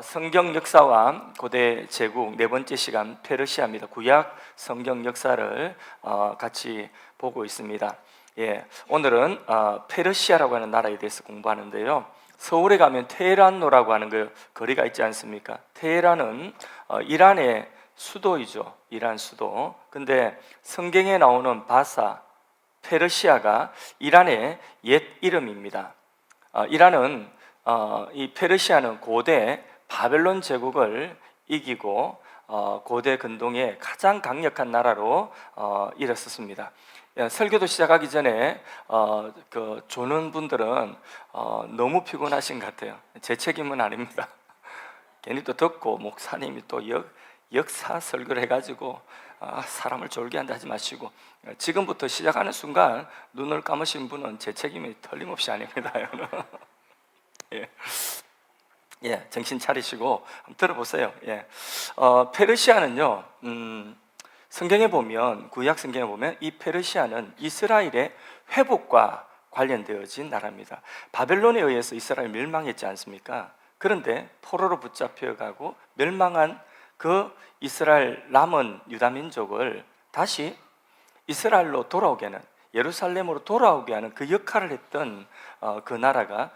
성경 역사와 고대 제국 네 번째 시간 페르시아입니다. 구약 성경 역사를 같이 보고 있습니다. 오늘은 페르시아라고 하는 나라에 대해서 공부하는데요. 서울에 가면 테헤란로라고 하는 그 거리가 있지 않습니까? 테헤란은 이란의 수도이죠. 이란 수도. 근데 성경에 나오는 바사, 페르시아가 이란의 옛 이름입니다. 이란은 이 페르시아는 고대 바벨론 제국을 이기고 고대 근동의 가장 강력한 나라로 일었었습니다. 설교도 시작하기 전에 조는 분들은 너무 피곤하신 것 같아요. 제 책임은 아닙니다. 괜히 또 듣고 목사님이 또 역사 설교를 해가지고 사람을 졸게 한다 하지 마시고, 지금부터 시작하는 순간 눈을 감으신 분은 제 책임이 틀림없이 아닙니다. 정신 차리시고 한번 들어보세요. 페르시아는요, 성경에 보면, 구약 성경에 보면 이 페르시아는 이스라엘의 회복과 관련되어진 나라입니다. 바벨론에 의해서 이스라엘 멸망했지 않습니까? 그런데 포로로 붙잡혀가고 멸망한 그 이스라엘 남은 유다 민족을 다시 이스라엘로 돌아오게 하는, 예루살렘으로 돌아오게 하는 그 역할을 했던 그 나라가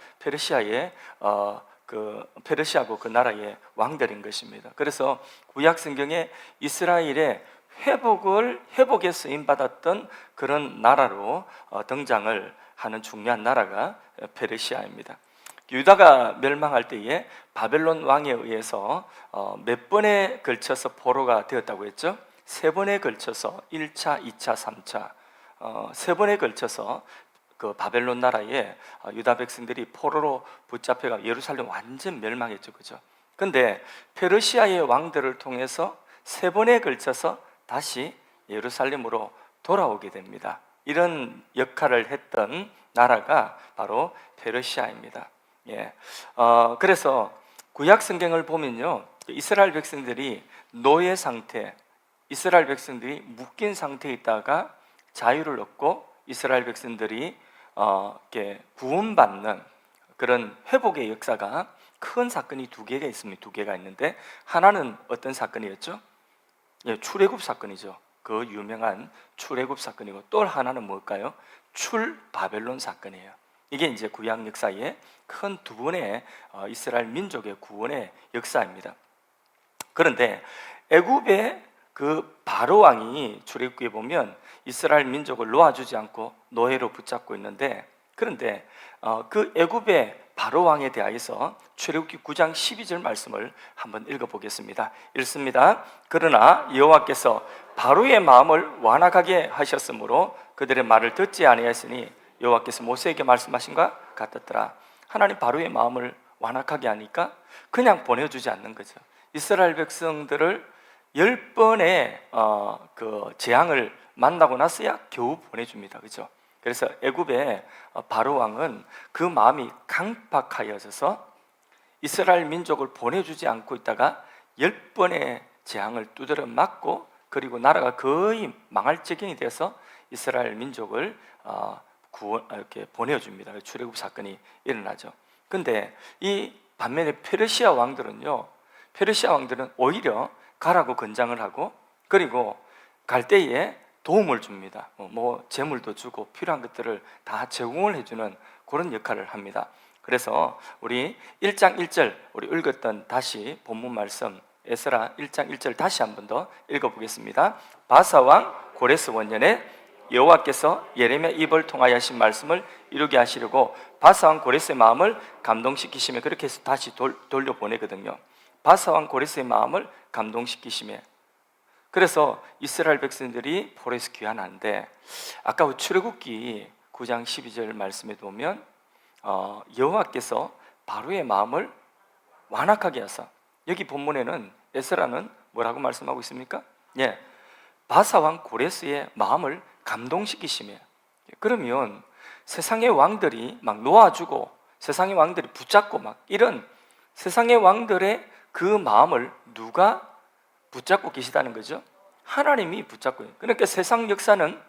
페르시아고 그 나라의 왕들인 것입니다. 그래서 구약 성경에 이스라엘의 회복에 쓰임 받았던 그런 나라로 등장을 하는 중요한 나라가 페르시아입니다. 유다가 멸망할 때에 바벨론 왕에 의해서 몇 번에 걸쳐서 포로가 되었다고 했죠? 3번에 걸쳐서 1차, 2차, 3차 3번에 걸쳐서 그 바벨론 나라에 유다 백성들이 포로로 붙잡혀가 예루살렘 완전 멸망했죠, 그죠? 근데 페르시아의 왕들을 통해서 3번에 걸쳐서 다시 예루살렘으로 돌아오게 됩니다. 이런 역할을 했던 나라가 바로 페르시아입니다. 그래서 구약 성경을 보면요, 이스라엘 백성들이 노예 상태, 이스라엘 백성들이 묶인 상태에 있다가 자유를 얻고 이스라엘 백성들이 구원받는 그런 회복의 역사가 큰 사건이 2개가 있습니다. 2개가 있는데, 하나는 어떤 사건이었죠? 출애굽 사건이죠. 그 유명한 출애굽 사건이고, 또 하나는 뭘까요? 출바벨론 사건이에요. 이게 이제 구약 역사의 큰 2번의 이스라엘 민족의 구원의 역사입니다. 그런데 애굽의 그 바로 왕이 출애굽기에 보면 이스라엘 민족을 놓아주지 않고 노예로 붙잡고 있는데, 그런데 그 애굽의 바로 왕에 대하여서 출애굽기 9장 12절 말씀을 한번 읽어보겠습니다. 읽습니다. 그러나 여호와께서 바로의 마음을 완악하게 하셨으므로 그들의 말을 듣지 아니하였으니 여호와께서 모세에게 말씀하신 것 같았더라. 하나님 바로의 마음을 완악하게 하니까 그냥 보내주지 않는 거죠. 이스라엘 백성들을 10번의 그 재앙을 만나고 나서야 겨우 보내줍니다. 그죠? 그래서 애굽의 바로 왕은 그 마음이 강팍하여져서 이스라엘 민족을 보내주지 않고 있다가 10번의 재앙을 두드려 맞고, 그리고 나라가 거의 망할 지경이 돼서 이스라엘 민족을 이렇게 보내줍니다. 출애굽 사건이 일어나죠. 근데 이 반면에 페르시아 왕들은 오히려 가라고 권장을 하고, 그리고 갈 때에 도움을 줍니다. 재물도 주고 필요한 것들을 다 제공을 해주는 그런 역할을 합니다. 그래서 우리 1장 1절 우리 읽었던 다시 본문 말씀 에스라 1장 1절 다시 한 번 더 읽어보겠습니다. 바사 왕 고레스 원년에 여호와께서 예레미야 입을 통하여 하신 말씀을 이루게 하시려고 바사 왕 고레스의 마음을 감동시키시며, 그렇게 해서 다시 돌려보내거든요. 바사 왕 고레스의 마음을 감동시키시며, 그래서 이스라엘 백성들이 포로에서 귀환하는데, 아까 출애굽기 9장 12절 말씀에 보면 여호와께서 바로의 마음을 완악하게 하사, 여기 본문에는 에스라는 뭐라고 말씀하고 있습니까? 바사 왕 고레스의 마음을 감동시키시며. 그러면 세상의 왕들이 막 놓아주고 세상의 왕들이 붙잡고 막 이런 세상의 왕들의 그 마음을 누가 붙잡고 계시다는 거죠? 하나님이 붙잡고 있는. 그러니까 세상 역사는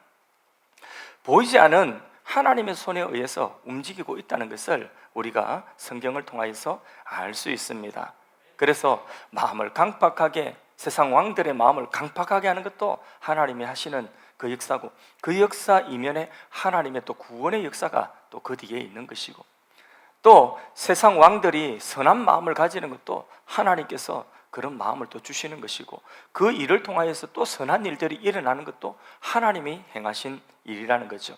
보이지 않은 하나님의 손에 의해서 움직이고 있다는 것을 우리가 성경을 통하여서 알 수 있습니다. 그래서 마음을 강팍하게, 세상 왕들의 마음을 강팍하게 하는 것도 하나님이 하시는 그 역사고, 그 역사 이면에 하나님의 또 구원의 역사가 또 그 뒤에 있는 것이고, 또 세상 왕들이 선한 마음을 가지는 것도 하나님께서 그런 마음을 또 주시는 것이고, 그 일을 통하여서 또 선한 일들이 일어나는 것도 하나님이 행하신 일이라는 거죠.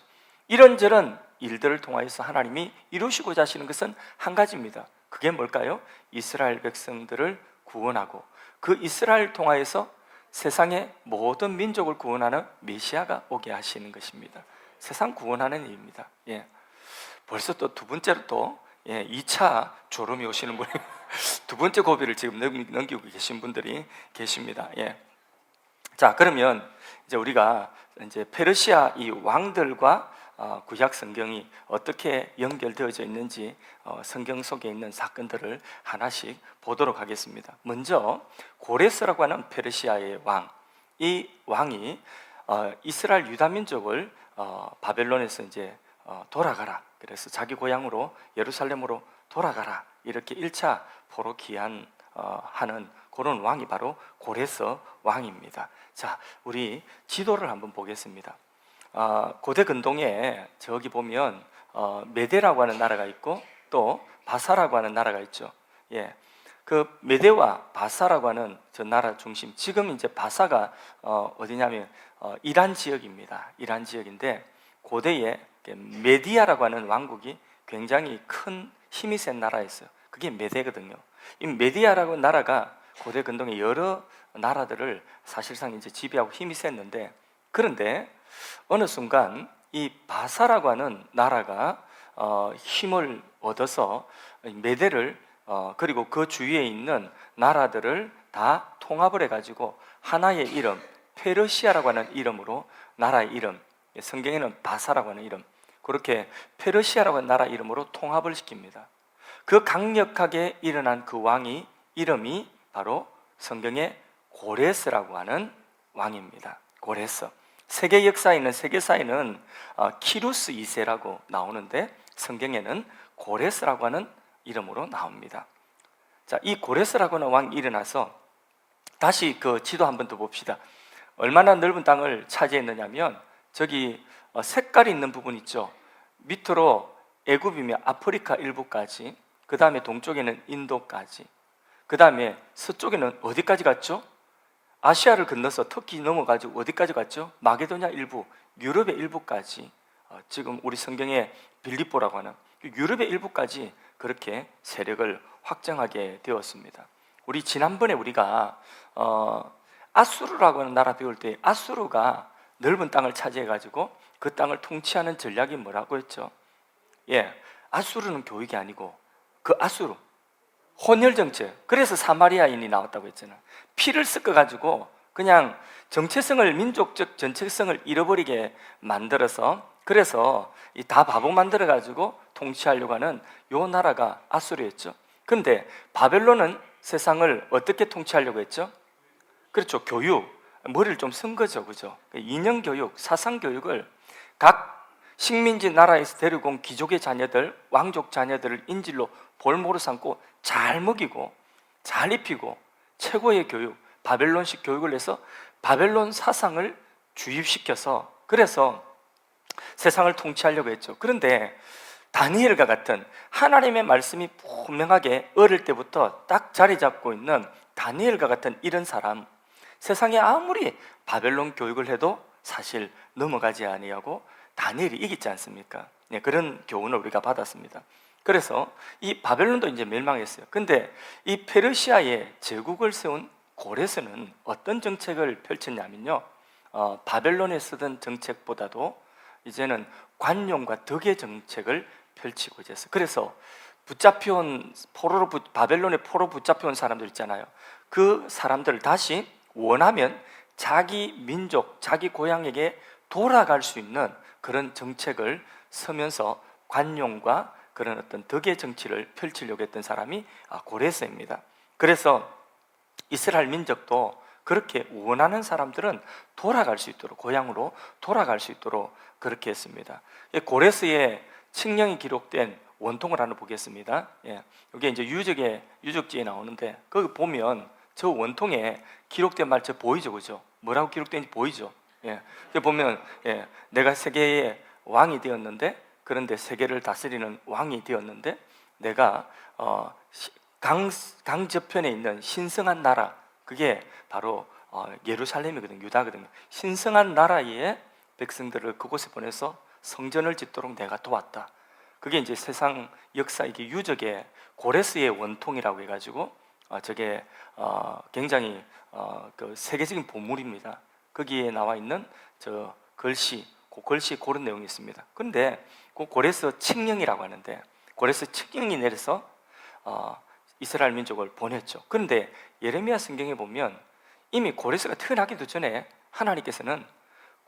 이런저런 일들을 통하여서 하나님이 이루시고자 하시는 것은 한 가지입니다. 그게 뭘까요? 이스라엘 백성들을 구원하고, 그 이스라엘 통하여서 세상의 모든 민족을 구원하는 메시아가 오게 하시는 것입니다. 세상 구원하는 일입니다. 벌써 또 두 번째로 또 2차 졸음이 오시는 분이 두 번째 고비를 지금 넘기고 계신 분들이 계십니다. 자, 그러면 이제 우리가 이제 페르시아 이 왕들과 구약 성경이 어떻게 연결되어져 있는지 성경 속에 있는 사건들을 하나씩 보도록 하겠습니다. 먼저 고레스라고 하는 페르시아의 왕, 이 왕이 이스라엘 유다 민족을 바벨론에서 이제 돌아가라, 그래서 자기 고향으로 예루살렘으로 돌아가라, 이렇게 1차 포로 귀환하는 그런 왕이 바로 고레스 왕입니다. 자, 우리 지도를 한번 보겠습니다. 고대 근동에 저기 보면 메대라고 하는 나라가 있고 또 바사라고 하는 나라가 있죠. 그 메대와 바사라고 하는 저 나라 중심, 지금 이제 바사가 어디냐면 이란 지역입니다. 이란 지역인데, 고대에 메디아라고 하는 왕국이 굉장히 큰 힘이 센 나라였어요. 그게 메대거든요. 이 메디아라고 하는 나라가 고대 근동의 여러 나라들을 사실상 이제 지배하고 힘이 셌는데, 그런데 어느 순간 이 바사라고 하는 나라가 힘을 얻어서 메대를 그리고 그 주위에 있는 나라들을 다 통합을 해가지고 하나의 이름, 페르시아라고 하는 이름으로, 나라의 이름, 성경에는 바사라고 하는 이름, 그렇게 페르시아라고 하는 나라 이름으로 통합을 시킵니다. 그 강력하게 일어난 그 왕이 이름이 바로 성경의 고레스라고 하는 왕입니다. 고레스. 세계 역사에 있는, 세계사에는 키루스 2세라고 나오는데 성경에는 고레스라고 하는 이름으로 나옵니다. 자, 이 고레스라고 하는 왕이 일어나서, 다시 그 지도 한번 더 봅시다. 얼마나 넓은 땅을 차지했느냐면, 저기 색깔이 있는 부분 있죠. 밑으로 애굽이면 아프리카 일부까지, 그 다음에 동쪽에는 인도까지, 그 다음에 서쪽에는 어디까지 갔죠? 아시아를 건너서 터키 넘어가지고 어디까지 갔죠? 마게도냐 일부, 유럽의 일부까지, 지금 우리 성경에 빌립보라고 하는 유럽의 일부까지 그렇게 세력을 확장하게 되었습니다. 우리 지난번에 우리가 아수르라고 하는 나라 배울 때, 아수르가 넓은 땅을 차지해가지고 그 땅을 통치하는 전략이 뭐라고 했죠? 아수르는 교육이 아니고 그 아수르, 혼혈 정책. 그래서 사마리아인이 나왔다고 했잖아요. 피를 섞어가지고 그냥 정체성을, 민족적 정체성을 잃어버리게 만들어서, 그래서 다 바보 만들어가지고 통치하려고 하는 요 나라가 아수르였죠. 그런데 바벨론은 세상을 어떻게 통치하려고 했죠? 그렇죠. 교육, 머리를 좀 쓴 거죠. 그죠? 이념 교육, 사상 교육을 각 식민지 나라에서 데리고 온 귀족의 자녀들, 왕족 자녀들을 인질로 볼모로 삼고 잘 먹이고 잘 입히고 최고의 교육, 바벨론식 교육을 해서 바벨론 사상을 주입시켜서, 그래서 세상을 통치하려고 했죠. 그런데 다니엘과 같은, 하나님의 말씀이 분명하게 어릴 때부터 딱 자리 잡고 있는 다니엘과 같은 이런 사람, 세상에 아무리 바벨론 교육을 해도 사실 넘어가지 아니하고 다니엘이 이기지 않습니까? 그런 교훈을 우리가 받았습니다. 그래서 이 바벨론도 이제 멸망했어요. 근데 이 페르시아의 제국을 세운 고레스는 어떤 정책을 펼쳤냐면요, 바벨론에 쓰던 정책보다도 이제는 관용과 덕의 정책을 펼치고 있었어요. 그래서 붙잡혀온 바벨론의 포로 붙잡혀온 사람들 있잖아요. 그 사람들을 다시 원하면 자기 민족, 자기 고향에게 돌아갈 수 있는 그런 정책을 서면서 관용과 그런 어떤 덕의 정치를 펼치려고 했던 사람이 고레스입니다. 그래서 이스라엘 민족도 그렇게 원하는 사람들은 돌아갈 수 있도록, 고향으로 돌아갈 수 있도록 그렇게 했습니다. 고레스의 칙령이 기록된 원통을 하나 보겠습니다. 이게 이제 유적지에 나오는데 거기 보면 저 원통에 기록된 말 저 보이죠, 그죠? 뭐라고 기록된지 보이죠? 보면 내가 세계의 왕이 되었는데, 그런데 세계를 다스리는 왕이 되었는데, 내가 강 저편에 있는 신성한 나라, 그게 바로 예루살렘이거든요. 유다거든요. 신성한 나라의 백성들을 그곳에 보내서 성전을 짓도록 내가 도왔다. 그게 이제 세상 역사, 이게 유적의 고레스의 원통이라고 해가지고 저게 굉장히 그 세계적인 보물입니다. 거기에 나와 있는 저 글씨, 그 글씨에 그런 내용이 있습니다. 그런데 그 고레스 칙령이라고 하는데, 고레스 칙령이 내려서 이스라엘 민족을 보냈죠. 그런데 예레미야 성경에 보면 이미 고레스가 태어나기도 전에 하나님께서는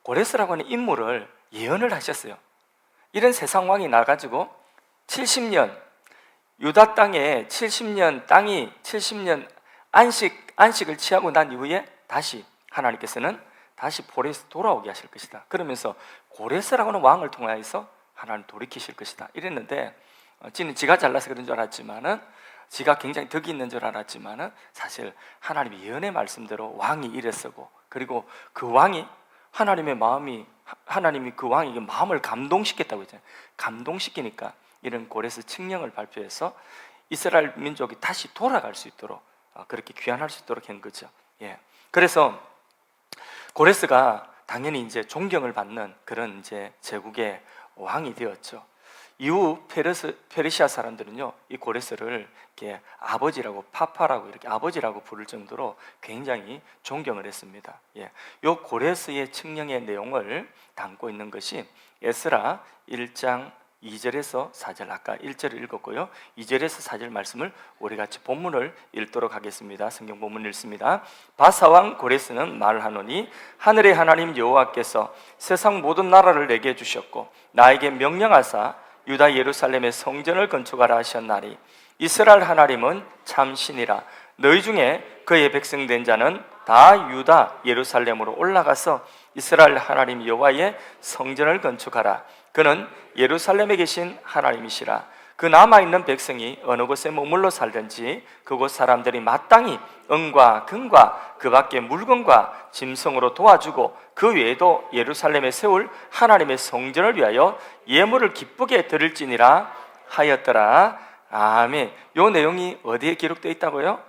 고레스라고 하는 인물을 예언을 하셨어요. 이런 세상 왕이 나가지고 70년 유다 땅에 70년 땅이 70년 안식을 취하고 난 이후에 다시 하나님께서는 다시 포레스 돌아오게 하실 것이다. 그러면서 고레스라고 하는 왕을 통하여서 하나님 돌이키실 것이다. 이랬는데 지가 잘나서 그런 줄 알았지만은, 지가 굉장히 덕이 있는 줄 알았지만은, 사실 하나님의 예언의 말씀대로 왕이 일어서고, 그리고 그 왕이 하나님이 그 왕에게 마음을 감동시켰다고 했잖아요. 감동시키니까 이런 고레스 칙령을 발표해서 이스라엘 민족이 다시 돌아갈 수 있도록, 그렇게 귀환할 수 있도록 한 거죠. 그래서 고레스가 당연히 이제 존경을 받는 그런 이제 제국의 왕이 되었죠. 이후 페르시아 사람들은요, 이 고레스를 이렇게 아버지라고, 파파라고, 이렇게 아버지라고 부를 정도로 굉장히 존경을 했습니다. 요 고레스의 칙령의 내용을 담고 있는 것이 에스라 1장 2절에서 4절, 아까 1절을 읽었고요, 2절에서 4절 말씀을 우리 같이 본문을 읽도록 하겠습니다. 성경 본문 읽습니다. 바사왕 고레스는 말하노니, 하늘의 하나님 여호와께서 세상 모든 나라를 내게 주셨고 나에게 명령하사 유다 예루살렘의 성전을 건축하라 하셨나니, 이스라엘 하나님은 참 신이라. 너희 중에 그의 백성 된 자는 다 유다 예루살렘으로 올라가서 이스라엘 하나님 여호와의 성전을 건축하라. 그는 예루살렘에 계신 하나님이시라. 그 남아있는 백성이 어느 곳에 머물러 살든지 그곳 사람들이 마땅히 은과 금과 그 밖의 물건과 짐승으로 도와주고, 그 외에도 예루살렘에 세울 하나님의 성전을 위하여 예물을 기쁘게 드릴지니라 하였더라. 아멘. 요 내용이 어디에 기록되어 있다고요?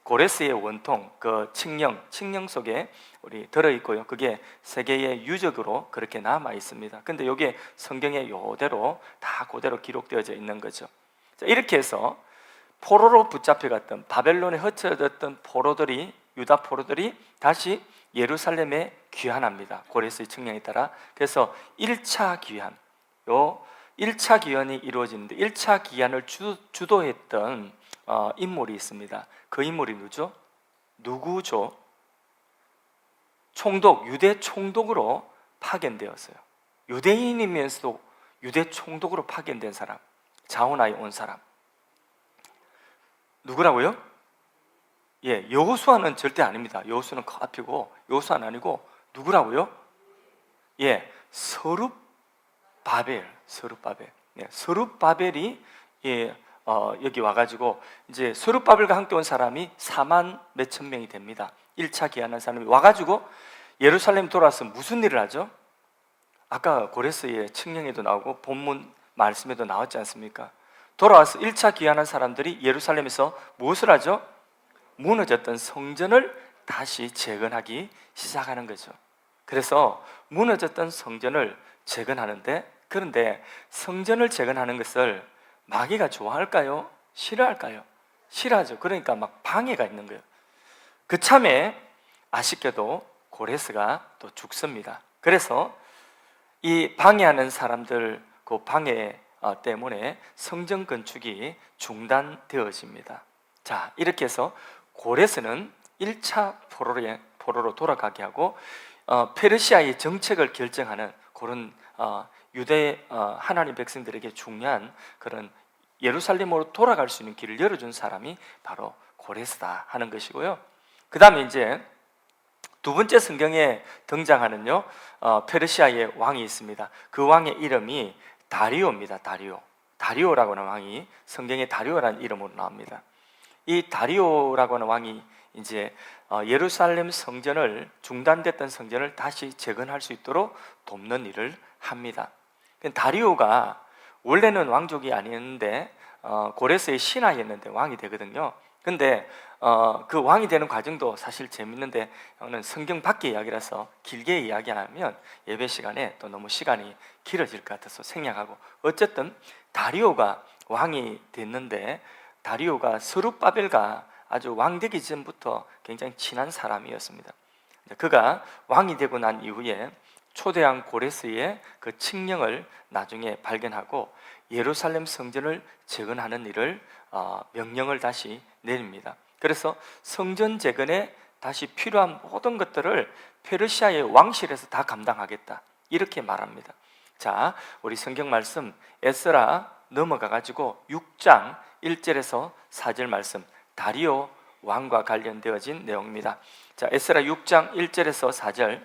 고레스의 원통, 그 칙령 속에 우리 들어있고요. 그게 세계의 유적으로 그렇게 남아 있습니다. 근데 이게 성경에 요대로 다 그대로 기록되어져 있는 거죠. 자, 이렇게 해서 포로로 붙잡혀갔던, 바벨론에 흩어졌던 포로들이, 유다 포로들이 다시 예루살렘에 귀환합니다. 고레스의 칙령에 따라. 그래서 1차 귀환, 요 1차 귀환이 이루어지는데, 1차 귀환을 주도했던 인물이 있습니다. 그 인물이 누구죠? 유대 총독으로 파견되었어요. 유대인이면서도 유대 총독으로 파견된 사람, 자원하에 온 사람, 누구라고요? 여호수아는 절대 아닙니다. 여호수아는 커피고, 여호수아는 아니고 누구라고요? 서룹바벨이 여기 와가지고, 이제 서룹바벨과 함께 온 사람이 4만 몇천 명이 됩니다. 1차 귀환한 사람이 와가지고 예루살렘 돌아와서 무슨 일을 하죠? 아까 고레스의 칙령에도 나오고 본문 말씀에도 나왔지 않습니까? 돌아와서 1차 귀환한 사람들이 예루살렘에서 무엇을 하죠? 무너졌던 성전을 다시 재건하기 시작하는 거죠. 그래서 무너졌던 성전을 재건하는데, 그런데 성전을 재건하는 것을 마귀가 좋아할까요? 싫어할까요? 싫어하죠. 그러니까 막 방해가 있는 거예요. 그 참에 아쉽게도 고레스가 또 죽습니다. 그래서 이 방해하는 사람들 그 방해 때문에 성전 건축이 중단되어집니다. 자, 이렇게 해서 고레스는 1차 포로로 돌아가게 하고, 페르시아의 정책을 결정하는 그런 유대 하나님 백성들에게 중요한 그런 예루살렘으로 돌아갈 수 있는 길을 열어준 사람이 바로 고레스다 하는 것이고요. 그 다음에 이제 두 번째 성경에 등장하는요, 페르시아의 왕이 있습니다. 그 왕의 이름이 다리오입니다. 다리오. 다리오라고 하는 왕이 성경에 다리오라는 이름으로 나옵니다. 이 다리오라고 하는 왕이 이제 예루살렘 성전을, 중단됐던 성전을 다시 재건할 수 있도록 돕는 일을 합니다. 다리오가 원래는 왕족이 아니었는데 고레스의 신하였는데 왕이 되거든요. 근데 그 왕이 되는 과정도 사실 재밌는데, 이거는 성경 밖의 이야기라서 길게 이야기하면 예배 시간에 또 너무 시간이 길어질 것 같아서 생략하고, 어쨌든 다리오가 왕이 됐는데, 다리오가 스룹바벨과 아주 왕 되기 전부터 굉장히 친한 사람이었습니다. 그가 왕이 되고 난 이후에 초대왕 고레스의 그 칙령을 나중에 발견하고 예루살렘 성전을 재건하는 일을 명령을 다시 내립니다. 그래서 성전 재건에 다시 필요한 모든 것들을 페르시아의 왕실에서 다 감당하겠다, 이렇게 말합니다. 자, 우리 성경 말씀 에스라 넘어가 가지고 6장 1절에서 4절 말씀, 다리오 왕과 관련되어진 내용입니다. 자, 에스라 6장 1절에서 4절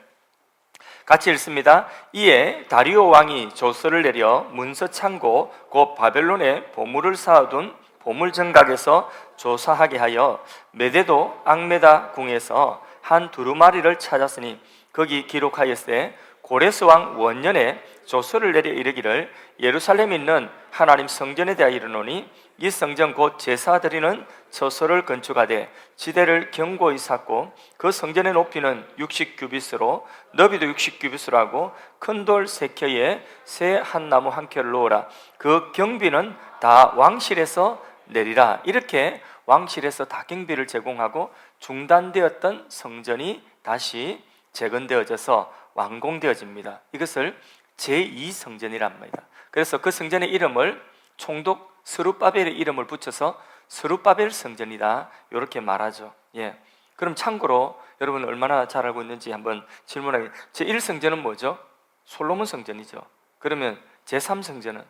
같이 읽습니다. 이에 다리오 왕이 조서를 내려 문서 창고 곧 바벨론에 보물을 쌓아둔 보물 정각에서 조사하게 하여 메데도 앙메다 궁에서 한 두루마리를 찾았으니 거기 기록하였으되 고레스 왕 원년에 조서를 내려 이르기를 예루살렘에 있는 하나님 성전에 대하여 이르노니 이 성전 곧 제사 드리는 처소를 건축하되 지대를 견고히 쌓고 그 성전의 높이는 60규빗으로 너비도 60규빗으로 하고 큰 돌 3켜에 새 한 나무 한 켜를 놓으라. 그 경비는 다 왕실에서 내리라. 이렇게 왕실에서 다 경비를 제공하고 중단되었던 성전이 다시 재건되어져서 완공되어집니다. 이것을 제2성전이란 말입니다. 그래서 그 성전의 이름을 총독 스룹바벨의 이름을 붙여서 스룹바벨 성전이다, 이렇게 말하죠. 예. 그럼 참고로 여러분 얼마나 잘 알고 있는지 한번 질문하게. 제1성전은 뭐죠? 솔로몬 성전이죠. 그러면 제3성전은?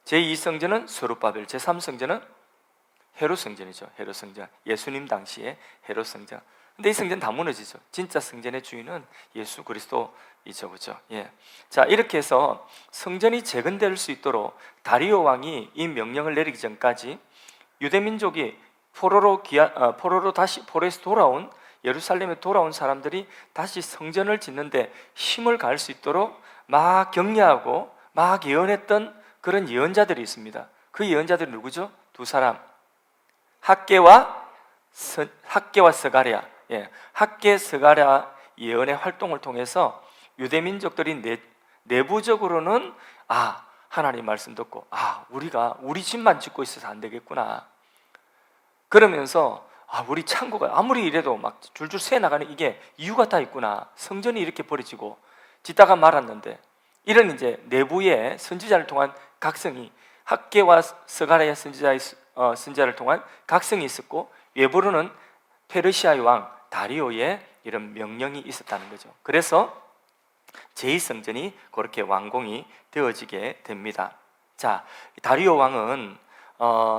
제2성전은 스룹바벨, 제3성전은 헤롯 성전이죠. 헤롯 성전. 예수님 당시에 헤롯 성전. 근데 이 성전 다 무너지죠. 진짜 성전의 주인은 예수 그리스도이죠, 그죠? 예. 자, 이렇게 해서 성전이 재건될 수 있도록 다리오 왕이 이 명령을 내리기 전까지 유대 민족이 포로로 다시 포로에서 돌아온, 예루살렘에 돌아온 사람들이 다시 성전을 짓는데 힘을 가할 수 있도록 막 격려하고 막 예언했던 그런 예언자들이 있습니다. 그 예언자들이 누구죠? 두 사람, 학개와 스가랴. 예, 학개 스가랴 예언의 활동을 통해서 유대 민족들이 내부적으로는 하나님 말씀 듣고 우리가 우리 집만 짓고 있어서 안 되겠구나, 그러면서 우리 창고가 아무리 이래도 막 줄줄 새 나가는 이게 이유가 다 있구나, 성전이 이렇게 버려지고 짓다가 말았는데, 이런 이제 내부의 선지자를 통한 각성이, 학개와 스가랴 선지자를 통한 각성이 있었고, 외부로는 페르시아의 왕 다리오의 이런 명령이 있었다는 거죠. 그래서 제2성전이 그렇게 완공이 되어지게 됩니다. 자, 다리오 왕은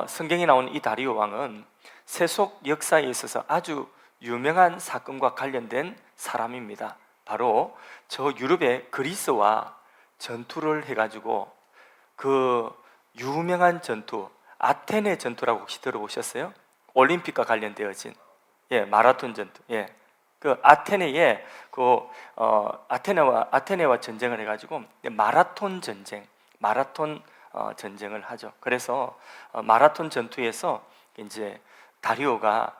성경에 나온 이 다리오 왕은 세속 역사에 있어서 아주 유명한 사건과 관련된 사람입니다. 바로 저 유럽의 그리스와 전투를 해가지고 그 유명한 전투, 아테네 전투라고 혹시 들어보셨어요? 올림픽과 관련되어진 마라톤 전투. 그 아테네에 아테네와 전쟁을 해가지고 마라톤 전쟁을 하죠. 그래서 마라톤 전투에서 이제 다리오가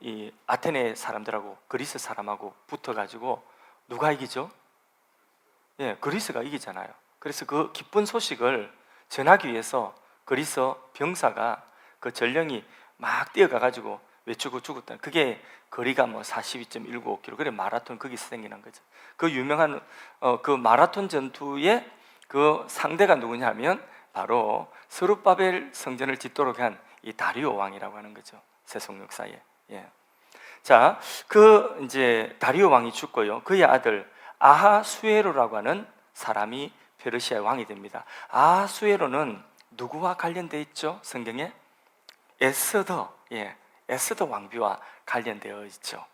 이 아테네 사람들하고 그리스 사람하고 붙어가지고 누가 이기죠? 그리스가 이기잖아요. 그래서 그 기쁜 소식을 전하기 위해서 그리스 병사가 그 전령이 막 뛰어가가지고 외치고 죽었다. 그게 거리가 42.195km. 그래 마라톤 거기서 생기는 거죠. 그 유명한 그 마라톤 전투의 그 상대가 누구냐면 바로 스룹바벨 성전을 짓도록 한 이 다리오 왕이라고 하는 거죠. 세속 역사에. 자, 그 이제 다리오 왕이 죽고요. 그의 아들 아하수에로라고 하는 사람이 페르시아의 왕이 됩니다. 아하수에로는 누구와 관련되어 있죠? 성경에 에스더, 에스더 왕비와 관련되어 있죠.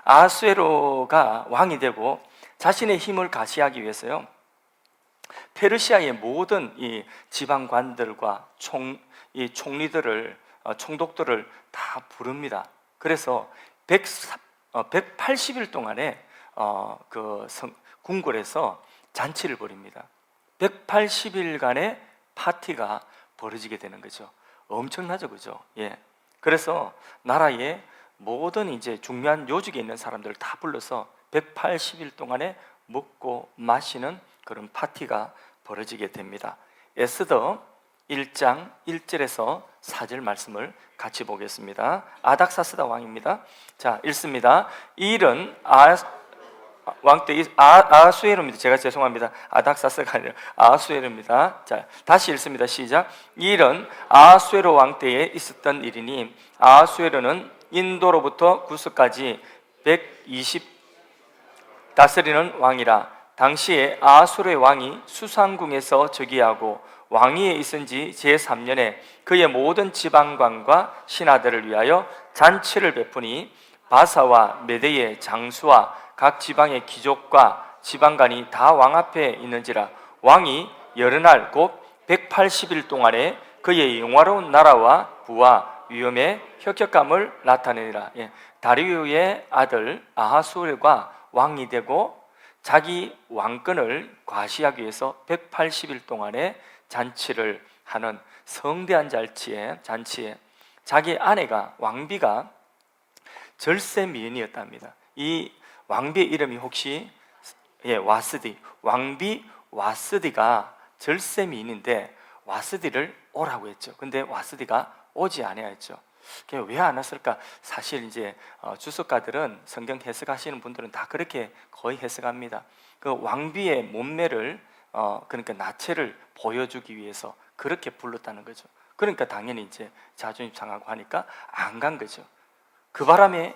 아하수에로가 왕이 되고 자신의 힘을 가시하기 위해서요, 페르시아의 모든 이 지방관들과 이 총리들을 총독들을 다 부릅니다. 그래서 180일 동안에 궁궐에서 잔치를 벌입니다. 180일간의 파티가 벌어지게 되는 거죠. 엄청나죠, 그죠? 예. 그래서 나라의 모든 이제 중요한 요직에 있는 사람들을 다 불러서 180일 동안에 먹고 마시는 그런 파티가 벌어지게 됩니다. 에스더 1장 1절에서 4절 말씀을 같이 보겠습니다. 아닥사스다 왕입니다. 자, 읽습니다. 이 일은 왕때 아하수에로입니다. 제가 죄송합니다. 아닥사스가 아니라 아하수에로입니다. 자, 다시 읽습니다. 시작. 이 일은 아하수에로 왕 때에 있었던 일이니 아하수에로는 인도로부터 구스까지 120 다스리는 왕이라. 당시에 아하수르의 왕이 수상궁에서 즉위하고 왕위에 있은 지 제3년에 그의 모든 지방관과 신하들을 위하여 잔치를 베푸니 바사와 메대의 장수와 각 지방의 귀족과 지방관이 다 왕 앞에 있는지라. 왕이 여러 날 곧 180일 동안에 그의 영화로운 나라와 부와 위엄의 혁혁함을 나타내니라. 다리우의 아들 아하수르가 왕이 되고 자기 왕권을 과시하기 위해서 180일 동안에 잔치를 하는 성대한 잔치에 자기 아내가 왕비가 절세 미인이었답니다. 이 왕비의 이름이 혹시 와스디, 왕비 와스디가 절세 미인인데 와스디를 오라고 했죠. 근데 와스디가 오지 않아야 했죠. 왜 안 왔을까? 사실 이제 주석가들은 성경 해석하시는 분들은 다 그렇게 거의 해석합니다. 그 왕비의 몸매를 그러니까 나체를 보여주기 위해서 그렇게 불렀다는 거죠. 그러니까 당연히 이제 자존심 상하고 하니까 안 간 거죠. 그 바람에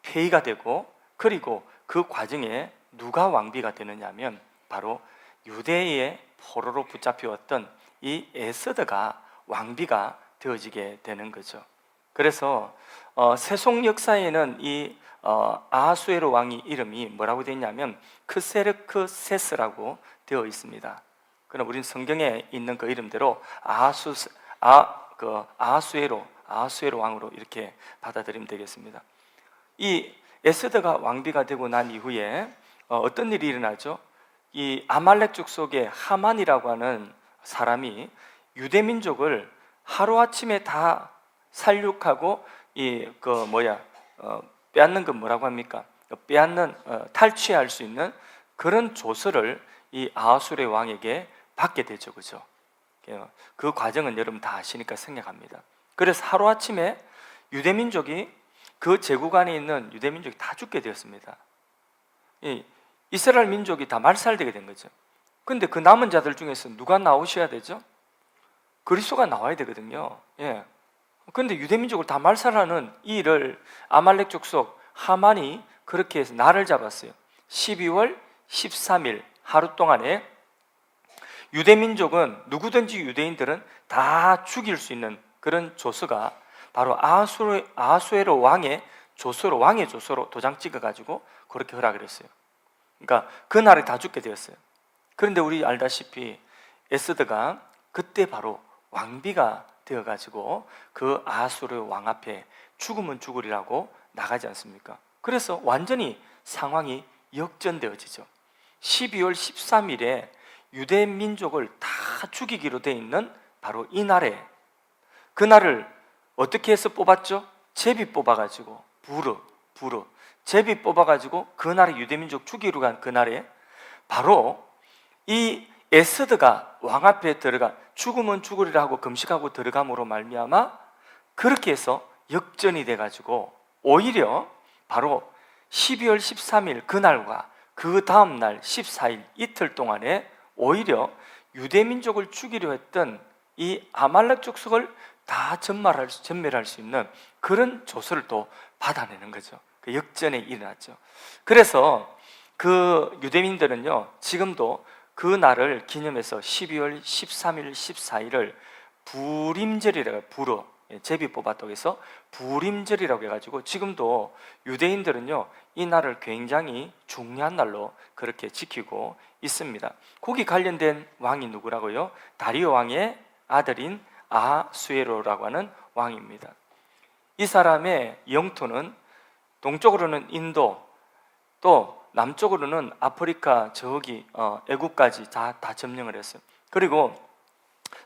폐위가 되고, 그리고 그 과정에 누가 왕비가 되느냐면 바로 유대의 포로로 붙잡혀왔던 이 에스더가 왕비가 되어지게 되는 거죠. 그래서 세속 역사에는 이 아하수에로 왕의 이름이 뭐라고 되어 있냐면 크세르크세스라고 되어 있습니다. 그럼 우리는 성경에 있는 그 이름대로 아하수에로 왕으로 이렇게 받아들이면 되겠습니다. 이 에스더가 왕비가 되고 난 이후에 어떤 일이 일어나죠? 이 아말렉 족속의 하만이라고 하는 사람이 유대 민족을 하루아침에 다 살육하고 빼앗는 건 뭐라고 합니까? 탈취할 수 있는 그런 조서를 이 아하수르 왕에게 받게 되죠, 그죠? 그 과정은 여러분 다 아시니까 생략합니다. 그래서 하루아침에 유대민족이 그 제국 안에 있는 유대민족이 다 죽게 되었습니다. 이스라엘 민족이 다 말살되게 된 거죠. 근데 그 남은 자들 중에서 누가 나오셔야 되죠? 그리스도가 나와야 되거든요. 그런데 유대민족을 다 말살하는 이 일을 아말렉 족속 하만이 그렇게 해서 날을 잡았어요. 12월 13일 하루 동안에 유대민족은 누구든지 유대인들은 다 죽일 수 있는 그런 조서가 바로 아하수에로 왕의 조서로 도장 찍어가지고 그렇게 허락을 했어요. 그러니까 그 날에 다 죽게 되었어요. 그런데 우리 알다시피 에스더가 그때 바로 왕비가 되어가지고 그 아하수르 왕 앞에 죽으면 죽으리라고 나가지 않습니까? 그래서 완전히 상황이 역전되어지죠. 12월 13일에 유대 민족을 다 죽이기로 돼 있는 바로 이 날에, 그 날을 어떻게 해서 뽑았죠? 제비 뽑아가지고 부르 제비 뽑아가지고 그 날에 유대 민족 죽이러 간 그 날에 바로 이 에스더가 왕 앞에 들어가 죽으면 죽으리라 하고 금식하고 들어감으로 말미암아 그렇게 해서 역전이 돼가지고 오히려 바로 12월 13일 그날과 그 다음 날 14일 이틀 동안에 오히려 유대민족을 죽이려 했던 이 아말렉 족속을 다 전멸할 수 있는 그런 조서를 또 받아내는 거죠. 그 역전에 일어났죠. 그래서 그 유대민들은요 지금도 그 날을 기념해서 12월 13일, 14일을 부림절이라고 제비 뽑았다고 해서 부림절이라고 해가지고 지금도 유대인들은요 이 날을 굉장히 중요한 날로 그렇게 지키고 있습니다. 거기 관련된 왕이 누구라고요? 다리오 왕의 아들인 아수에로라고 하는 왕입니다. 이 사람의 영토는 동쪽으로는 인도, 또 남쪽으로는 아프리카 저기 애국까지 다 점령을 했어요. 그리고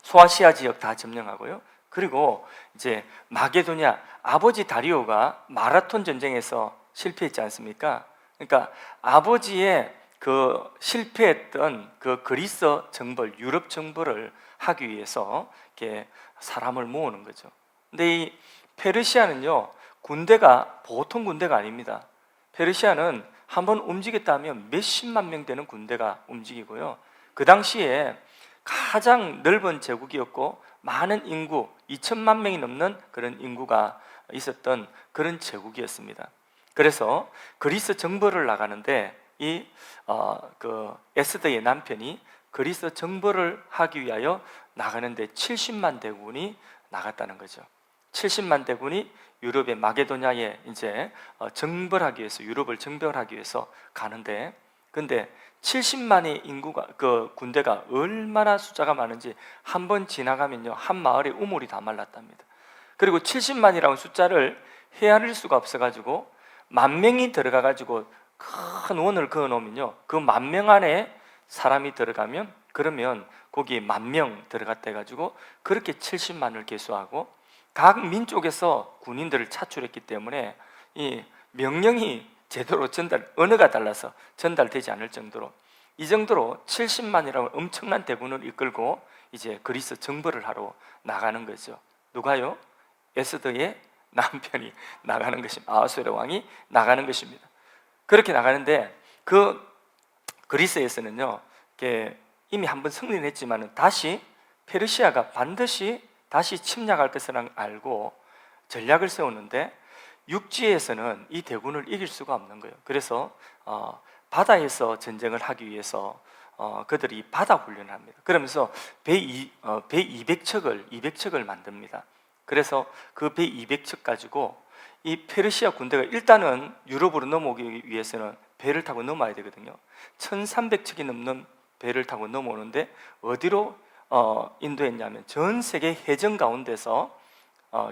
소아시아 지역 다 점령하고요. 그리고 이제 마게도냐, 아버지 다리오가 마라톤 전쟁에서 실패했지 않습니까? 그러니까 아버지의 그 실패했던 그 그리스 정벌, 유럽 정벌을 하기 위해서 이렇게 사람을 모으는 거죠. 근데 이 페르시아는요 군대가 보통 군대가 아닙니다. 페르시아는 한번 움직였다 하면 몇십만 명 되는 군대가 움직이고요. 그 당시에 가장 넓은 제국이었고 많은 인구 2천만 명이 넘는 그런 인구가 있었던 그런 제국이었습니다. 그래서 그리스 정벌을 나가는데 그 에스더의 남편이 그리스 정벌을 하기 위하여 나가는데 70만 대군이 나갔다는 거죠. 70만 대군이 유럽의 마게도냐에 이제 정벌하기 위해서, 유럽을 정벌하기 위해서 가는데, 근데 70만의 인구가, 그 군대가 얼마나 숫자가 많은지 한 번 지나가면요 한 마을의 우물이 다 말랐답니다. 그리고 70만이라는 숫자를 헤아릴 수가 없어가지고 10,000명이 들어가가지고 큰 원을 그어 놓으면요 그 10,000명 안에 사람이 들어가면, 그러면 거기 10,000명 들어갔다 해가지고 그렇게 70만을 계수하고 각 민족에서 군인들을 차출했기 때문에 이 명령이 제대로 언어가 달라서 전달되지 않을 정도로, 이 정도로 70만이라는 엄청난 대군을 이끌고 이제 그리스 정벌을 하러 나가는 거죠. 누가요? 에스더의 남편이 나가는 것입니다. 아하수에로 왕이 나가는 것입니다. 그렇게 나가는데 그 그리스에서는요 이미 한번 승리를 했지만 다시 페르시아가 반드시 다시 침략할 것을 알고 전략을 세우는데 육지에서는 이 대군을 이길 수가 없는 거예요. 그래서 바다에서 전쟁을 하기 위해서 그들이 바다 훈련을 합니다. 그러면서 배 200척을 만듭니다. 그래서 그 배 200척 가지고 이 페르시아 군대가 일단은 유럽으로 넘어오기 위해서는 배를 타고 넘어야 되거든요. 1300척이 넘는 배를 타고 넘어오는데 어디로 인도했냐면 전 세계 해전 가운데서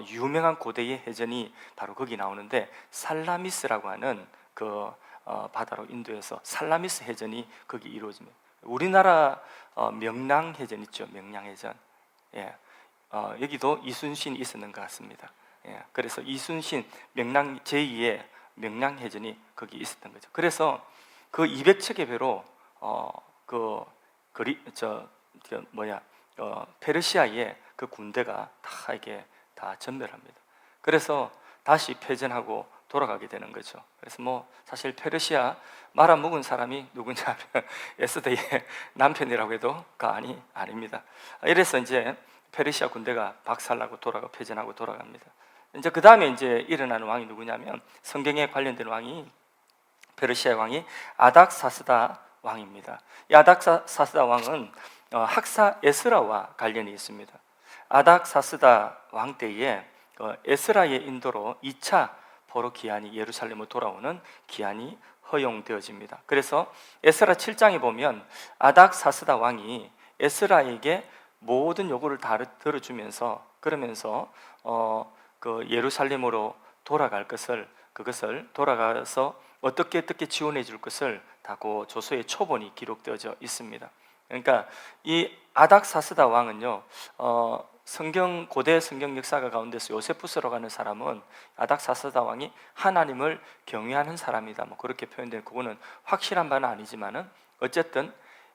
유명한 고대의 해전이 바로 거기 나오는데 살라미스라고 하는 그 바다로 인도에서 살라미스 해전이 거기 이루어집니다. 우리나라 명량해전 있죠. 명량해전. 예. 여기도 이순신이 있었는 것 같습니다. 예. 그래서 이순신 명량 제2의 명량해전이 거기 있었던 거죠. 그래서 그 200척의 배로 페르시아의 그 군대가 다 이게 다 전멸합니다. 그래서 다시 패전하고 돌아가게 되는 거죠. 그래서 뭐 사실 페르시아 말아먹은 사람이 누구냐면 에스더의 남편이라고 해도 아닙니다. 이래서 이제 페르시아 군대가 박살나고 패전하고 돌아갑니다. 이제 그 다음에 이제 일어나는 왕이 누구냐면 성경에 관련된 왕이 페르시아 왕이 아닥사스다 왕입니다. 이 아닥사스다 왕은 학사 에스라와 관련이 있습니다. 아닥사스다 왕 때에 에스라의 인도로 2차 포로 기한이 예루살렘으로 돌아오는 기한이 허용되어집니다. 그래서 에스라 7장에 보면 아닥사스다 왕이 에스라에게 모든 요구를 다 들어주면서 그러면서 그 예루살렘으로 돌아갈 것을, 그것을 돌아가서 어떻게 지원해 줄 것을 다 그 조서의 초본이 기록되어져 있습니다. 그러니까 이 아닥사스다 왕은요 고대 성경 역사가 가운데서 요세푸스라고 하는 사람은 아닥사스다 왕이 하나님을 경외하는 사람이다, 뭐 그렇게 표현된, 그거는 확실한 바는 아니지만은 어쨌든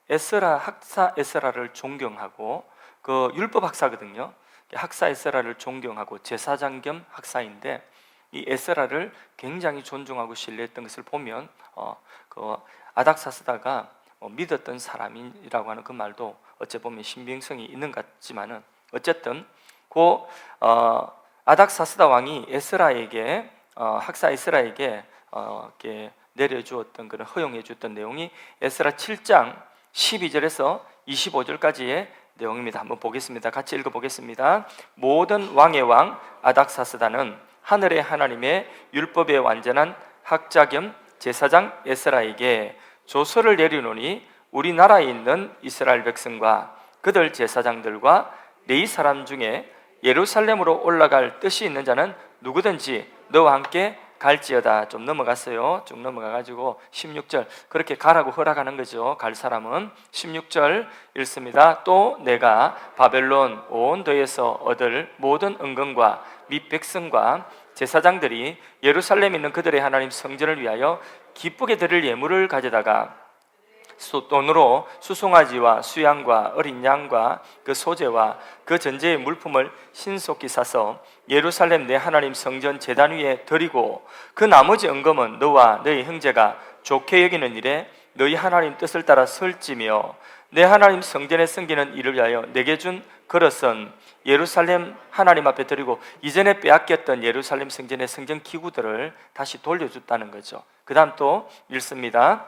학사 에스라를 존경하고, 그 율법 학사거든요. 학사 에스라를 존경하고 제사장 겸 학사인데 이 에스라를 굉장히 존중하고 신뢰했던 것을 보면 그 아닥사스다가 믿었던 사람이라고 하는 그 말도 어찌 보면 신빙성이 있는 것 같지만은, 어쨌든 그 아닥사스다 왕이 에스라에게 학사 에스라에게 이렇게 내려주었던, 그런 허용해 주었던 내용이 에스라 7장 12절에서 25절까지의 내용입니다. 한번 보겠습니다. 같이 읽어보겠습니다. 모든 왕의 왕 아닥사스다는 하늘의 하나님의 율법의 완전한 학자 겸 제사장 에스라에게 조서를 내리노니 우리나라에 있는 이스라엘 백성과 그들 제사장들과 네 사람 중에 예루살렘으로 올라갈 뜻이 있는 자는 누구든지 너와 함께 갈지어다. 좀 넘어갔어요. 쭉 넘어가가지고 16절 그렇게 가라고 허락하는 거죠. 갈 사람은 16절 읽습니다. 또 내가 바벨론 온 도에서 얻을 모든 은금과 및 백성과 제사장들이 예루살렘에 있는 그들의 하나님 성전을 위하여 기쁘게 드릴 예물을 가져다가 돈으로 수송아지와 수양과 어린 양과 그 소재와 그 전제의 물품을 신속히 사서 예루살렘 내 하나님 성전 제단 위에 드리고 그 나머지 은금은 너와 너희 형제가 좋게 여기는 일에 너희 하나님 뜻을 따라 설지며 내 하나님 성전에 섬기는 일을 위하여 내게 준 그릇은 예루살렘 하나님 앞에 드리고 이전에 빼앗겼던 예루살렘 성전의 성전 기구들을 다시 돌려줬다는 거죠. 그 다음 또 읽습니다.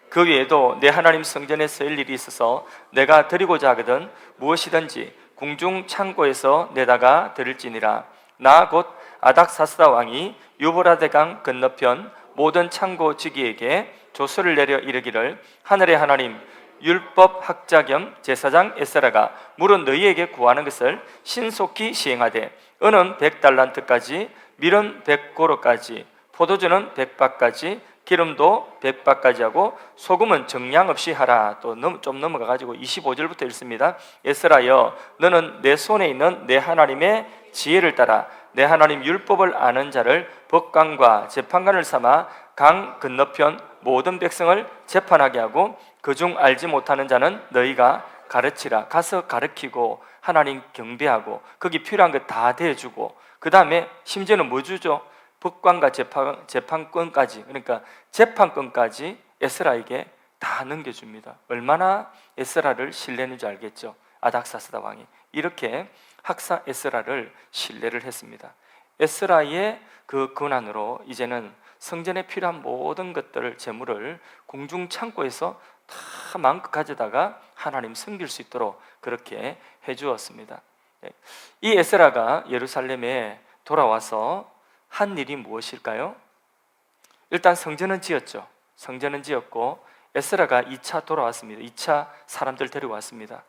그 외에도 내 하나님 성전에 쓰일 일이 있어서 내가 드리고자 하거든 무엇이든지 궁중 창고에서 내다가 드릴지니라. 나 곧 아닥사스다 왕이 유브라데강 건너편 모든 창고 지기에게 조서를 내려 이르기를 하늘의 하나님 율법 학자 겸 제사장 에스라가 물은 너희에게 구하는 것을 신속히 시행하되 은은 100달란트까지 밀은 100고로까지 포도주는 100바까지 기름도 100바까지 하고 소금은 정량 없이 하라. 또 좀 넘어가가지고 25절부터 읽습니다. 에스라여 너는 내 손에 있는 내 하나님의 지혜를 따라 내 하나님 율법을 아는 자를 법관과 재판관을 삼아 강 건너편 모든 백성을 재판하게 하고 그중 알지 못하는 자는 너희가 가르치라. 가서 가르치고 하나님 경배하고 거기 필요한 것 다 대주고 그 다음에 심지어는 뭐 주죠? 법관과 재판권까지, 그러니까 재판권까지 에스라에게 다 넘겨줍니다. 얼마나 에스라를 신뢰했는지 알겠죠? 아닥사스다 왕이 이렇게 학사 에스라를 신뢰를 했습니다. 에스라의 그 권한으로 이제는 성전에 필요한 모든 것들을 재물을 궁중 창고에서 다 마음껏 가져다가 하나님 섬길 수 있도록 그렇게 해주었습니다. 이 에스라가 예루살렘에 돌아와서 한 일이 무엇일까요? 일단 성전은 지었죠. 성전은 지었고 에스라가 2차 돌아왔습니다. 2차 사람들 데려왔습니다.